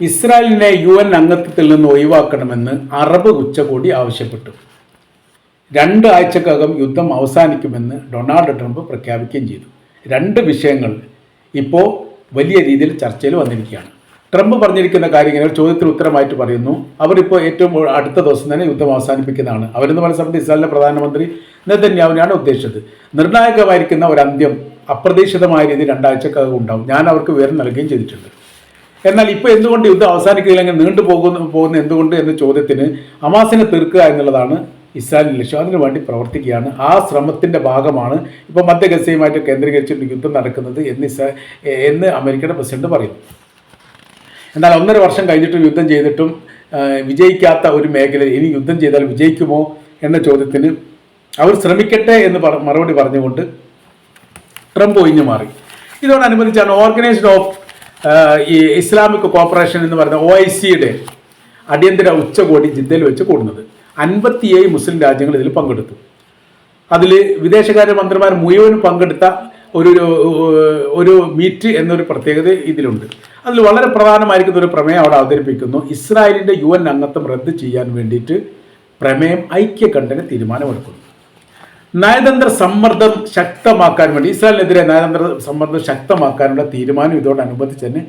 ഇസ്രായേലിനെ UN അംഗത്വത്തിൽ നിന്ന് ഒഴിവാക്കണമെന്ന് അറബ് ഉച്ചകോടി ആവശ്യപ്പെട്ടു. 2 ആഴ്ചക്കകം യുദ്ധം അവസാനിക്കുമെന്ന് ഡൊണാൾഡ് ട്രംപ് പ്രഖ്യാപിക്കുകയും ചെയ്തു. 2 വിഷയങ്ങൾ ഇപ്പോൾ വലിയ രീതിയിൽ ചർച്ചയിൽ വന്നിരിക്കുകയാണ്. ട്രംപ് പറഞ്ഞിരിക്കുന്ന കാര്യങ്ങൾ ചോദ്യത്തിന് ഉത്തരമായിട്ട് പറയുന്നു. അവരിപ്പോൾ ഏറ്റവും അടുത്ത ദിവസം തന്നെ യുദ്ധം അവസാനിപ്പിക്കുന്നതാണ്. അവരെന്ന് പറയുന്ന സമയത്ത് ഇസ്രായേലിലെ പ്രധാനമന്ത്രി നെതന്യാഹുവിനെയാണ് ഉദ്ദേശിച്ചത്. നിർണായകമായിരിക്കുന്ന ഒരു അന്ത്യം അപ്രതീക്ഷിതമായ രീതിയിൽ 2 ആഴ്ചക്കകം ഉണ്ടാവും. ഞാൻ അവർക്ക് വിവരം നൽകുകയും ചെയ്തിട്ടുണ്ട്. എന്നാൽ ഇപ്പോൾ എന്തുകൊണ്ട് യുദ്ധം അവസാനിക്കുകയില്ലെങ്കിൽ നീണ്ടു പോകുന്ന എന്തുകൊണ്ട് എന്ന ചോദ്യത്തിന് ഹമാസിനെ തീർക്കുക എന്നുള്ളതാണ് ഇസ്രായേലിൻ്റെ ലക്ഷ്യം. അതിനുവേണ്ടി പ്രവർത്തിക്കുകയാണ്. ആ ശ്രമത്തിൻ്റെ ഭാഗമാണ് ഇപ്പോൾ മധ്യ ഗസയുമായിട്ട് കേന്ദ്രീകരിച്ചിട്ട് യുദ്ധം നടക്കുന്നത് എന്ന് അമേരിക്കയുടെ പ്രസിഡന്റ് പറയുന്നു. എന്നാൽ 1.5 വർഷം കഴിഞ്ഞിട്ടും യുദ്ധം ചെയ്തിട്ടും വിജയിക്കാത്ത ഒരു മേഖലയിൽ ഇനി യുദ്ധം ചെയ്താൽ വിജയിക്കുമോ എന്ന ചോദ്യത്തിന് അവർ ശ്രമിക്കട്ടെ എന്ന് മറുപടി പറഞ്ഞുകൊണ്ട് ട്രംപ് ഒഴിഞ്ഞു മാറി. ഇതോടനുബന്ധിച്ചാണ് ഓർഗനൈസ്ഡ് ഓഫ് ഈ ഇസ്ലാമിക് കോർപ്പറേഷൻ എന്ന് പറയുന്ന OICയുടെ അടിയന്തര ഉച്ചകോടി ജിദ്ദയിൽ വെച്ച് കൂടുന്നത്. 57 മുസ്ലിം രാജ്യങ്ങൾ ഇതിൽ പങ്കെടുത്തു. അതിൽ വിദേശകാര്യ മന്ത്രിമാർ മുഴുവൻ പങ്കെടുത്ത ഒരു മീറ്റ് എന്നൊരു പ്രത്യേകത ഇതിലുണ്ട്. അതിൽ വളരെ പ്രധാനമായിരിക്കുന്ന ഒരു പ്രമേയം അവിടെ അവതരിപ്പിക്കുന്നു. ഇസ്രായേലിൻ്റെ UN അംഗത്വം റദ്ദ് ചെയ്യാൻ വേണ്ടിയിട്ട് പ്രമേയം ഐക്യകണ്ഠേന തീരുമാനമെടുക്കുന്നു. നയതന്ത്ര സമ്മർദ്ദം ശക്തമാക്കാൻ വേണ്ടി ഇസ്രായേലിനെതിരെ നയതന്ത്ര സമ്മർദ്ദം ശക്തമാക്കാനുള്ള തീരുമാനം ഇതോടനുബന്ധിച്ച് തന്നെ